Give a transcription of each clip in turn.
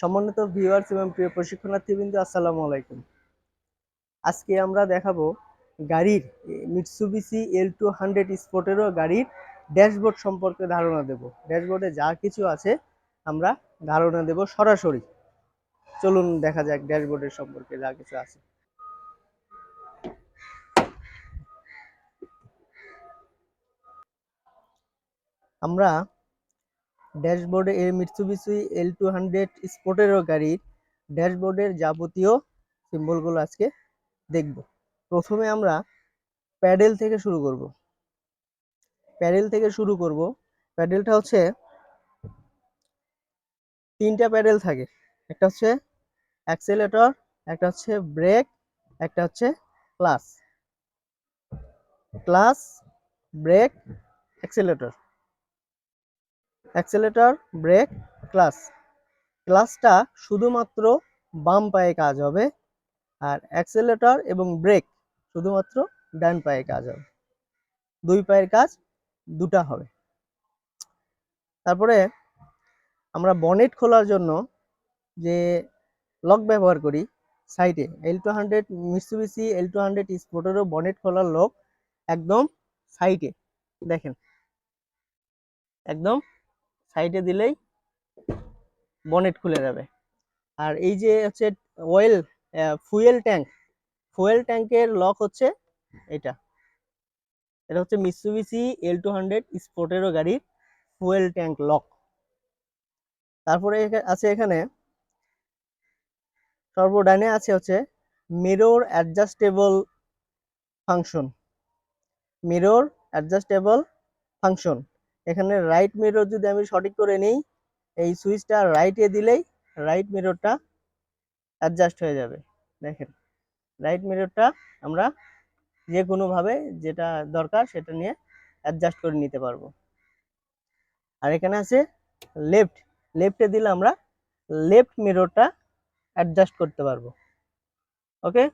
সম্মানিত ভিউয়ার্স এবং প্রিয় প্রশিক্ষণার্থীবৃন্দ, আসসালামু আলাইকুম। আজকে আমরা দেখাবো গাড়ির মিৎসুবিশি L200 স্পোর্টেরো গাড়ির ড্যাশবোর্ড সম্পর্কে ধারণা দেব। ড্যাশবোর্ডে যা কিছু আছে আমরা ধারণা দেব সরাসরি। চলুন দেখা যাক ড্যাশবোর্ডের সম্পর্কে যা কিছু আছে। আমরা ড্যাশবোর্ডে মিৎসুবিশি L200 স্পোর্টেরো গাড়ির ড্যাশবোর্ডের যাবতীয় সিম্বলগুলো আজকে দেখব। প্রথমে আমরা প্যাডেল থেকে শুরু করব। প্যাডেলটা হচ্ছে তিনটা প্যাডেল থাকে। একটা হচ্ছে অ্যাক্সেলেটর, একটা হচ্ছে ব্রেক, একটা হচ্ছে clutch. Clutch, brake, accelerator, brake, clutch. ক্লাচটা শুধুমাত্র বাম পায়ে কাজ হবে, আর অ্যাক্সেলেটর এবং ব্রেক শুধুমাত্র ডান পায়ে কাজ হবে। দুই পায়ের কাজ দুটা হবে। তারপরে আমরা বনেট খোলার জন্য যে লক ব্যবহার করি সাইডে, মিৎসুবিশি L200 স্পোর্টেরও বনেট খোলার লক একদম সাইডে, দেখেন একদম সাইডে দিলেই বনেট খুলে যাবে। আর এই যে হচ্ছে ফুয়েল ট্যাঙ্কের লক হচ্ছে এটা হচ্ছে মিৎসুবিশি L200 স্পোর্টেরও গাড়ির ফুয়েল ট্যাঙ্ক লক। তারপরে আছে এখানে সর্বডানে আছে হচ্ছে মিরর অ্যাডজাস্টেবল ফাংশন। এখানে রাইট মিরর যদি আমি সঠিক করে নিই, এই সুইচটা রাইটে দিলেই রাইট মিররটা অ্যাডজাস্ট হয়ে যাবে। দেখেন রাইট মিররটা আমরা যে কোনোভাবে যেটা দরকার সেটা নিয়ে অ্যাডজাস্ট করে নিতে পারবো। আর এখানে আছে লেফটে দিলে আমরা লেফট মিররটা অ্যাডজাস্ট করতে পারবো। ওকে,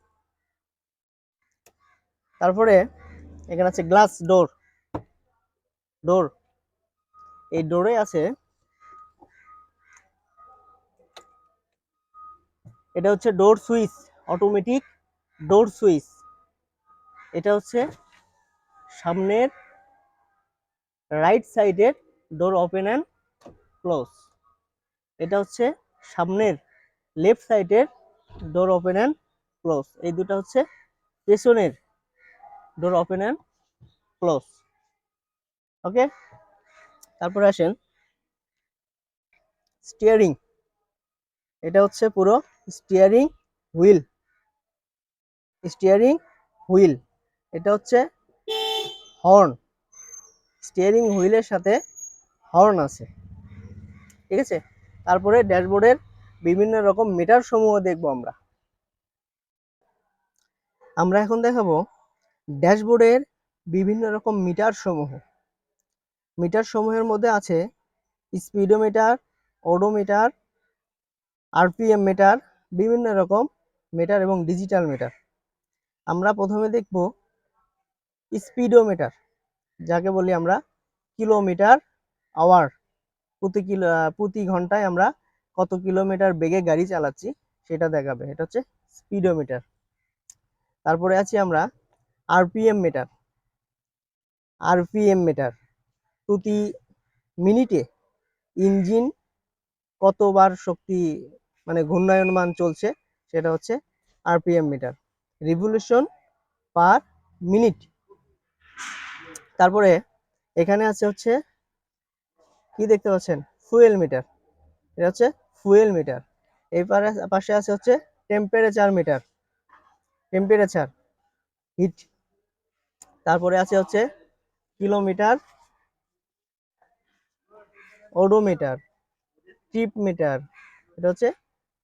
তারপরে এখানে আছে গ্লাস ডোর। এই ডোরে আছে, এটা হচ্ছে ডোর সুইচ, অটোমেটিক ডোর সুইচ। এটা হচ্ছে সামনের রাইট সাইডের ডোর ওপেন অ্যান্ড ক্লোজ। এটা হচ্ছে সামনের লেফট সাইডের ডোর ওপেন অ্যান্ড ক্লোজ। এই দুটো হচ্ছে পেছনের ডোর ওপেন অ্যান্ড ক্লোজ। ওকে, তারপরে আসেন স্টিয়ারিং। এটা হচ্ছে পুরো স্টিয়ারিং হুইল। এটা হচ্ছে হর্ন, স্টিয়ারিং হুইলের সাথে হর্ন আছে, ঠিক আছে। তারপরে ড্যাশবোর্ডের বিভিন্ন রকম মিটার সমূহ দেখবো আমরা এখন দেখাবো ড্যাশবোর্ডের বিভিন্ন রকম মিটার সমূহের মধ্যে আছে স্পিডোমিটার, ওডোমিটার, আরপিএম মিটার, বিভিন্ন রকম মিটার এবং ডিজিটাল মিটার। আমরা প্রথমে দেখব স্পিডোমিটার, যাকে বলি আমরা কিলোমিটার আওয়ার। প্রতি ঘন্টায় আমরা কত কিলোমিটার বেগে গাড়ি চালাচ্ছি সেটা দেখাবে, এটা হচ্ছে স্পিডোমিটার। তারপরে আছি আমরা আরপিএম মিটার, প্রতি মিনিটে ইঞ্জিন কতবার শক্তি মানে ঘূর্ণায়মান চলছে সেটা হচ্ছে RPM meter, revolution per minute. তারপরে এখানে আছে হচ্ছে কি দেখতে পাচ্ছেন, ফুয়েল মিটার। এটা হচ্ছে ফুয়েল মিটার। এই পাশে আছে হচ্ছে টেম্পারেচার মিটার, হিট। তারপরে আছে হচ্ছে কিলোমিটার, ওডোমিটার, ট্রিপ মিটার। এটা হচ্ছে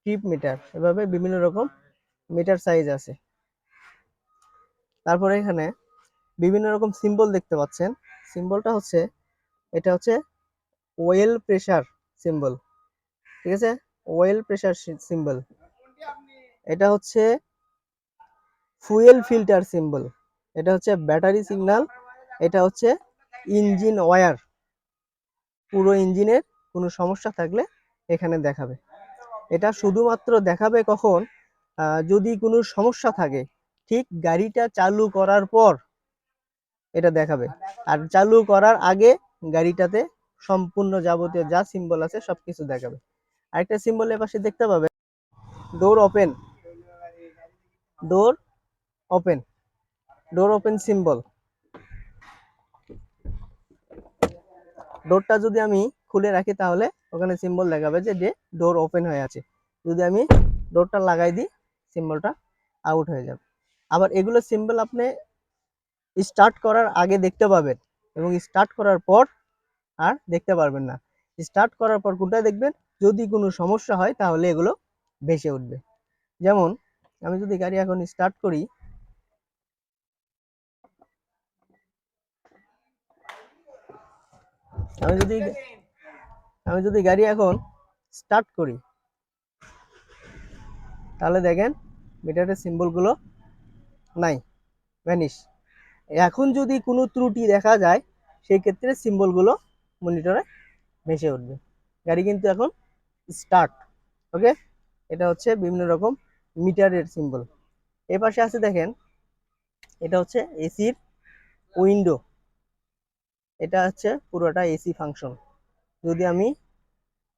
ট্রিপ মিটার। এভাবে বিভিন্ন রকম মিটার সাইজ আছে। তারপরে এখানে বিভিন্ন রকম সিম্বল দেখতে পাচ্ছেন। সিম্বলটা হচ্ছে, এটা হচ্ছে ওয়েল প্রেসার সিম্বল, ঠিক আছে, ওয়েল প্রেসার সিম্বল। এটা হচ্ছে ফুয়েল ফিল্টার সিম্বল, এটা হচ্ছে ব্যাটারি সিগন্যাল, এটা হচ্ছে ইঞ্জিন ওয়্যার। পুরো ইঞ্জিনের কোনো সমস্যা থাকলে এখানে দেখাবে। এটা শুধুমাত্র দেখাবে কখন যদি কোনো সমস্যা থাকে, ঠিক গাড়িটা চালু করার পর এটা দেখাবে। আর চালু করার আগে গাড়িটাতে সম্পূর্ণ যাবতীয় যা সিম্বল আছে সবকিছু দেখাবে। আরেকটা সিম্বল এর পাশে দেখতে পাবে, door open, door open, door open symbol. ডোরটা যদি আমি খুলে রাখি তাহলে ওখানে সিম্বল দেখাবে যে ডোর ওপেন হয়ে আছে। যদি আমি ডোরটা লাগাই দিই সিম্বলটা আউট হয়ে যাবে। আবার এগুলো সিম্বল আপনি স্টার্ট করার আগে দেখতে পাবেন এবং স্টার্ট করার পর আর দেখতে পারবেন না। স্টার্ট করার পর কোনটা দেখবেন, যদি কোনো সমস্যা হয় তাহলে এগুলো ভেসে উঠবে। যেমন আমি যদি গাড়ি এখন স্টার্ট করি, আমি যদি গাড়ি এখন স্টার্ট করি তাহলে দেখেন মিটারের সিম্বলগুলো নাই, ভ্যানিশ। এখন যদি কোনো ত্রুটি দেখা যায় সেই ক্ষেত্রে সিম্বলগুলো মনিটরে ভেসে উঠবে। গাড়ি কিন্তু এখন স্টার্ট। ওকে, এটা হচ্ছে বিভিন্ন রকম মিটারের সিম্বল। এ পাশে আছে দেখেন, এটা হচ্ছে এসির উইন্ডো। এটা হচ্ছে পুরোটা এসি ফাংশন। যদি আমি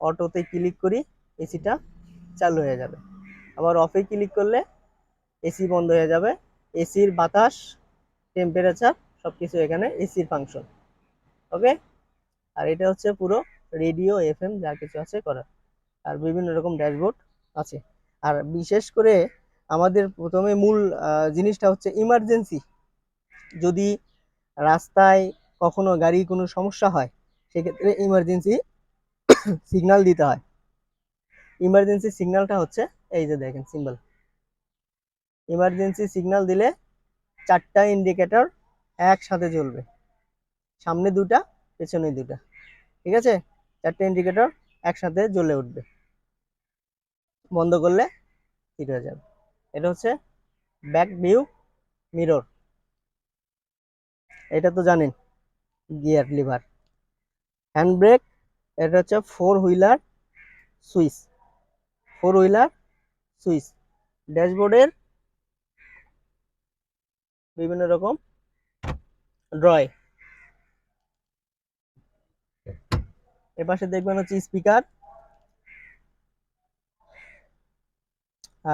অটোতে ক্লিক করি এসিটা চালু হয়ে যাবে, আবার অফে ক্লিক করলে এসি বন্ধ হয়ে যাবে। এসির বাতাস, টেম্পারেচার সবকিছু এখানে এসির ফাংশন। ওকে, আর এটা হচ্ছে পুরো রেডিও এফএম যা কিছু আছে করার। আর বিভিন্ন রকম ড্যাশবোর্ড আছে। আর বিশেষ করে আমাদের প্রথমে মূল জিনিসটা হচ্ছে ইমার্জেন্সি। যদি রাস্তায় কখনো গাড়ি কোনো সমস্যা হয় সেক্ষেত্রে ইমার্জেন্সি সিগন্যাল দিতে হয়। ইমার্জেন্সি সিগন্যালটা হচ্ছে এই যে দেখেন সিম্বল। ইমার্জেন্সি সিগন্যাল দিলে 4টা ইন্ডিকেটর একসাথে জ্বলবে, সামনে দুটা পেছনে দুটা। ঠিক আছে, 4টে ইন্ডিকেটর একসাথে জ্বলে উঠবে, বন্ধ করলে ঠিক হয়ে যাবে। এটা হচ্ছে ব্যাক ভিউ মিরর। এটা তো জানেন, গিয়ার লিভার, হ্যান্ড ব্রেক। এটা হচ্ছে four wheeler switch, four wheeler switch. ড্যাশবোর্ডের বিভিন্ন রকম ড্রয়। এপাশে দেখবেন হচ্ছে স্পিকার।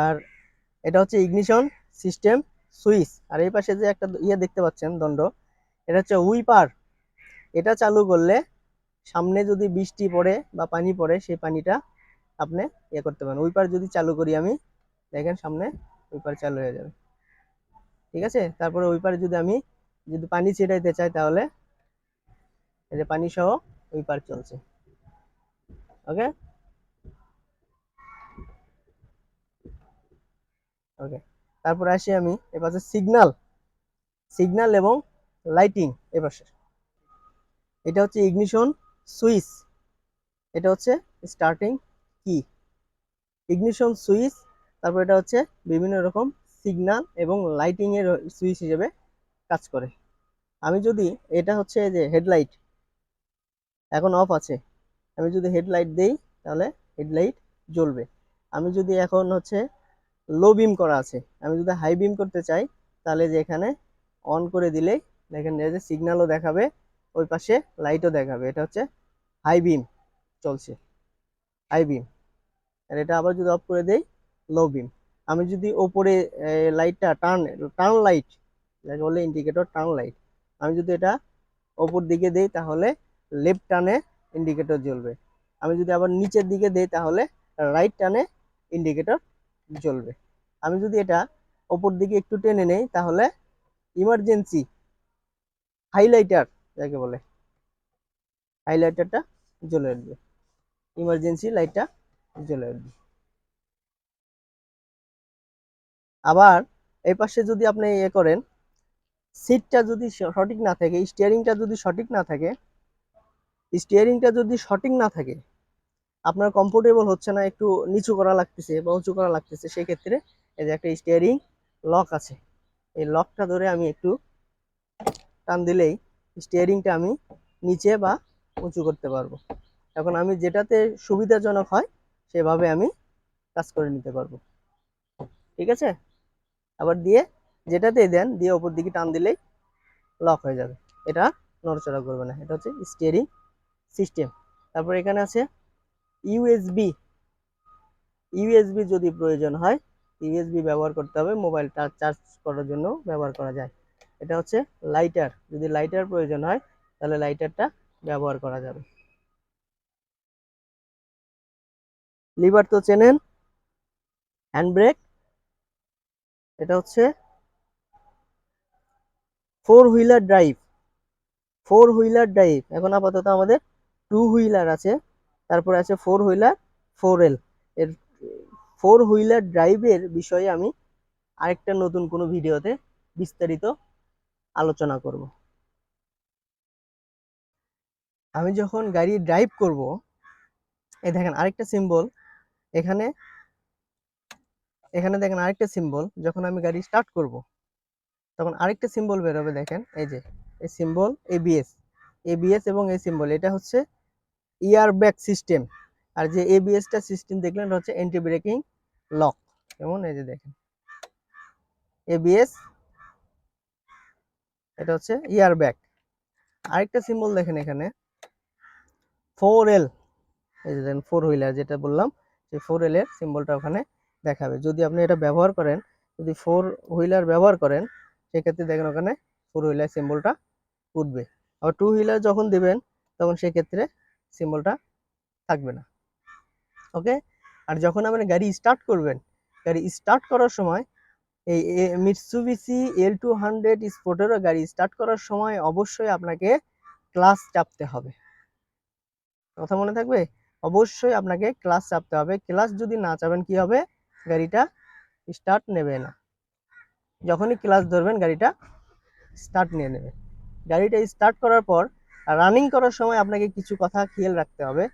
আর এটা হচ্ছে ইগনিশন সিস্টেম সুইচ। আর এই পাশে যে একটা দেখতে পাচ্ছেন দণ্ড, এটা হচ্ছে উইপার। এটা চালু করলে সামনে যদি বৃষ্টি পড়ে বা পানি পড়ে সেই পানিটা আপনি করতে পারেন। উইপার যদি চালু করি আমি, দেখেন সামনে উইপার চালু হয়ে যাবে। ঠিক আছে, তারপরে উইপারে যদি পানি ছিটাইতে চাই তাহলে এই যে পানি সহ উইপার চলছে। ওকে ওকে, তারপরে আসি আমি এপাশে সিগন্যাল, সিগন্যাল এবং লাইটিং। এপাশে এটা হচ্ছে ইগনিশন সুইচ, এটা হচ্ছে স্টার্টিং কি, ইগনিশন সুইচ। তারপর এটা হচ্ছে বিভিন্ন রকম সিগন্যাল এবং লাইটিং এর সুইচ হিসেবে কাজ করে। আমি যদি এটা হচ্ছে যে হেডলাইট এখন অফ আছে, আমি যদি হেডলাইট দেই তাহলে হেডলাইট জ্বলবে। আমি যদি এখন হচ্ছে লো বিম করা আছে, আমি যদি হাই বিম করতে চাই তাহলে যে এখানে অন করে দিলেই দেখেন যে সিগন্যালও দেখাবে, ওই পাশে লাইটও দেখাবে। এটা হচ্ছে হাই বিম চলছে, হাই বিম। আর এটা আবার যদি অফ করে দেই লো বিম। আমি যদি ওপরে লাইটটা টার্ন লাইট যাকে বলে ইন্ডিকেটর টার্ন লাইট, আমি যদি এটা ওপর দিকে দেই তাহলে লেফট টার্নে ইন্ডিকেটর জ্বলবে। আমি যদি আবার নিচের দিকে দেই তাহলে রাইট টার্নে ইন্ডিকেটর জ্বলবে। আমি যদি এটা ওপর দিকে একটু টেনে নেই তাহলে ইমার্জেন্সি হাইলাইটার যাকে বলে হাইলাইটারটা জ্বলে উঠবে, ইমার্জেন্সি লাইটটা জ্বলে উঠবে। আবার এই পাশে যদি আপনি করেন, সিটটা যদি সঠিক না থাকে, স্টিয়ারিংটা যদি সঠিক না থাকে, স্টিয়ারিংটা যদি সঠিক না থাকে, আপনার কমফোর্টেবল হচ্ছে না, একটু নিচু করা লাগতেছে বা উঁচু করা লাগতেছে, সেক্ষেত্রে এই যে একটা স্টিয়ারিং লক আছে, এই লকটা ধরে আমি একটু টান দিলেই স্টিয়ারিংটা আমি নিচে বা উঁচু করতে পারবো। এখন আমি যেটাতে সুবিধাজনক হয় সেভাবে আমি কাজ করে নিতে পারবো। ঠিক আছে, আবার দিয়ে যেটাতেই দেন দিয়ে উপর দিকে টান দিলেই লক হয়ে যাবে, এটা নড়াচড়া করবে না। এটা হচ্ছে স্টিয়ারিং সিস্টেম। তারপর এখানে আছে ইউএসবি। ইউএসবি যদি প্রয়োজন হয় ইউএসবি ব্যবহার করতে হবে, মোবাইলটা চার্জ করার জন্য ব্যবহার করা যায়। এটা হচ্ছে লাইটার, যদি লাইটার প্রয়োজন হয় তাহলে লাইটারটা ব্যবহার করা যাবে। লিভার তো চেনেন, হ্যান্ড ব্রেক, এটা হচ্ছে 4 হুইলার ড্রাইভ। 4 হুইলার ড্রাইভ, এখন আপাতত আমাদের 2 হুইলার আছে, তারপরে আছে 4 হুইলার 4L। এর 4 হুইলার ড্রাইভের বিষয়ে আমি আরেকটা নতুন কোনো ভিডিওতে বিস্তারিত আলোচনা করব। আমি যখন গাড়ি ড্রাইভ করব, এই দেখেন আরেকটা সিম্বল, এখানে এখানে দেখেন আরেকটা সিম্বল, যখন আমি গাড়ি স্টার্ট করব তখন আরেকটা সিম্বল বের হবে, দেখেন এই যে এই সিম্বল এবিএস। এবিএস এবং এই সিম্বল, এটা হচ্ছে ইয়ার ব্যাগ সিস্টেম। আর যে এবিএসটা সিস্টেম দেখলেন হচ্ছে অ্যান্টি ব্রেকিং লক। যেমন এই যে দেখেন এবিএস, এটা হচ্ছে ইয়ার ব্যাগ। আরেকটা সিম্বল দেখেন এখানে 4L, এই যে দেখেন 4 হুইলার যেটা বললাম, সেই 4L এর সিম্বলটা ওখানে দেখাবে। যদি আপনি এটা ব্যবহার করেন, যদি 4 হুইলার ব্যবহার করেন সেক্ষেত্রে দেখেন ওখানে 4 হুইলার সিম্বলটা উঠবে। আবার 2 হুইলার যখন দিবেন তখন সেক্ষেত্রে সিম্বলটা থাকবে না। ওকে, আর যখন আপনি গাড়ি স্টার্ট করবেন, গাড়ি স্টার্ট করার সময় এই মিৎসুবিশি L200 স্পোর্টেরো গাড়ি স্টার্ট করার সময় অবশ্যই আপনাকে ক্লাচ চাপতে হবে। কথা মনে থাকবে, অবশ্যই আপনাকে ক্লাচ চাপতে হবে। ক্লাচ যদি না চাপেন কি হবে, গাড়িটা স্টার্ট নেবে না। যখনই ক্লাচ ধরবেন গাড়িটা স্টার্ট নিয়ে নেবে। গাড়িটা স্টার্ট করার পর রানিং করার সময় আপনাকে কিছু কথা খেয়াল রাখতে হবে।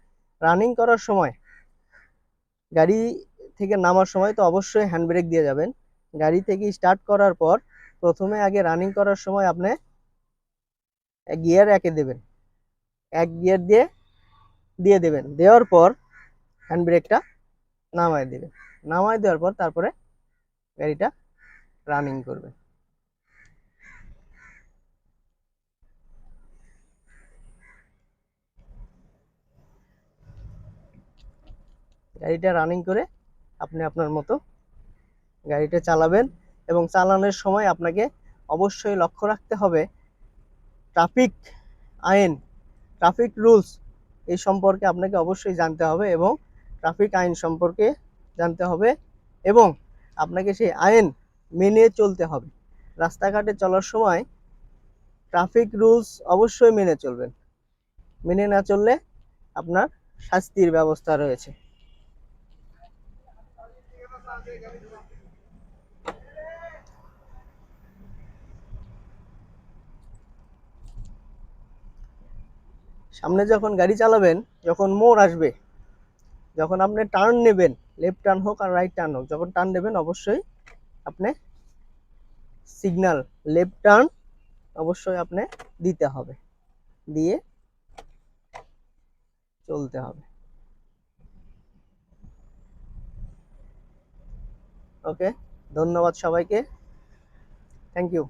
রানিং করার সময় গাড়ি থেকে নামার সময় তো অবশ্যই হ্যান্ড ব্রেক দিয়ে যাবেন। গাড়ি থেকে স্টার্ট করার পর প্রথমে আগে রানিং করার সময় আপনি গিয়ার একে দেবেন, এক গিয়ার দিয়ে দেবেন, দেওয়ার পর হ্যান্ড ব্রেকটা নামায় দেবেন, নামায় দেওয়ার পর তারপরে গাড়িটা রানিং করবে। গাড়িটা রানিং করে আপনি আপনার মতো গাড়িটা চালাবেন। এবং চালানোর সময় আপনাকে অবশ্যই লক্ষ্য রাখতে হবে ট্রাফিক আইন, ট্রাফিক রুলস এই সম্পর্কে আপনাকে অবশ্যই জানতে হবে এবং ট্রাফিক আইন সম্পর্কে জানতে হবে এবং আপনাকে সেই আইন মেনে চলতে হবে। রাস্তাঘাটে চলার সময় ট্রাফিক রুলস অবশ্যই মেনে চলবেন, মেনে না চললে আপনার শাস্তির ব্যবস্থা রয়েছে। সামনে যখন গাড়ি চালাবেন, যখন মোড় আসবে, যখন আপনি টার্ন নেবেন, লেফট টার্ন হোক আর রাইট টার্ন হোক, যখন টার্ন নেবেন অবশ্যই আপনি সিগন্যাল লেফট টার্ন অবশ্যই আপনি দিতে হবে, দিয়ে চলতে হবে। ওকে, ধন্যবাদ সবাইকে, থ্যাংক ইউ।